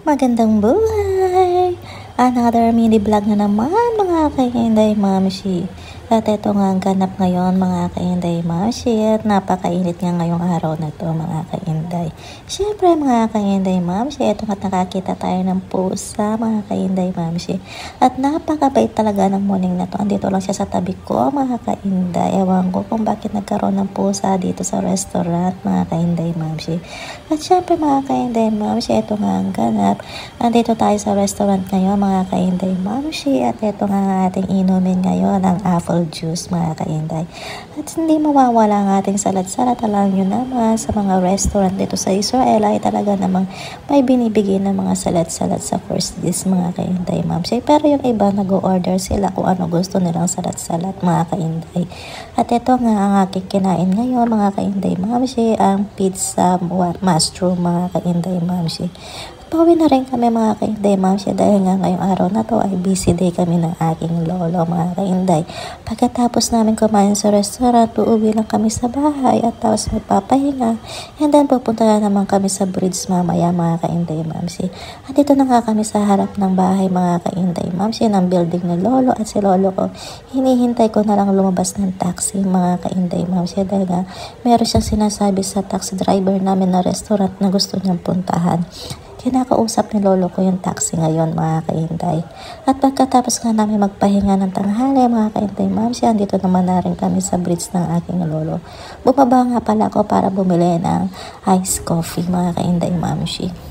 Magandang buhay! Another mini vlog na naman mga ka-Inday Mamshi. At ito nga ang ganap ngayon mga ka-Inday Mamshi. At napakainit nga ngayong araw na ito mga ka-Inday. Siyempre mga ka-Inday Mamshi, ito nga nakakita tayo ng pusa mga ka-Inday Mamshi. At napakabait talaga ng morning na to. Andito lang siya sa tabi ko mga ka-Inday. Ewan ko kung bakit nagkaroon ng pusa dito sa restaurant mga ka-Inday Mamshi. At syempre mga ka-Inday Mamshi, ito nga ang ganap. Andito tayo sa restaurant ngayon mga ka-Inday Mamshi. At ito nga ang ating inumin ngayon, ang apple juice mga ka-Inday. At hindi mawawala ang ating salad-salad. Alam nyo naman sa mga restaurant dito sa Israel ay talaga namang may binibigay ng mga salad-salad sa first dish mga ka-Inday Mamshi. Pero yung iba nag-order sila kung ano gusto nilang salad-salad mga ka-Inday. At ito nga ang aking kinain ngayon mga ka-Inday Mamshi, ang pizza mushroom mga ka-Inday Mamshi. Pauwi na rin kami mga ka-Inday Mamshi dahil nga ngayong araw na to ay busy day kami ng aking lolo mga ka-Inday. Pagkatapos namin kumain sa restaurant, uuwi lang kami sa bahay at tapos magpapahinga. And then pupunta na naman kami sa bridge mamaya mga ka-Inday Mamshi. At dito na nga kami sa harap ng bahay mga ka-Inday Mamshi ng building ni lolo at si lolo ko. Hinihintay ko na lang lumabas ng taxi mga ka-Inday Mamshi dahil nga meron siyang sinasabi sa taxi driver namin na restaurant na gusto niyang puntahan. Kinakausap ni lolo ko yung taxi ngayon mga ka-Inday. At pagkatapos nga namin magpahinga ng tanghali mga ka-Inday Mamshi, andito naman na rin kami sa bridge ng aking lolo. Bumaba nga pala ako para bumili ng iced coffee mga ka-Inday Mamshi.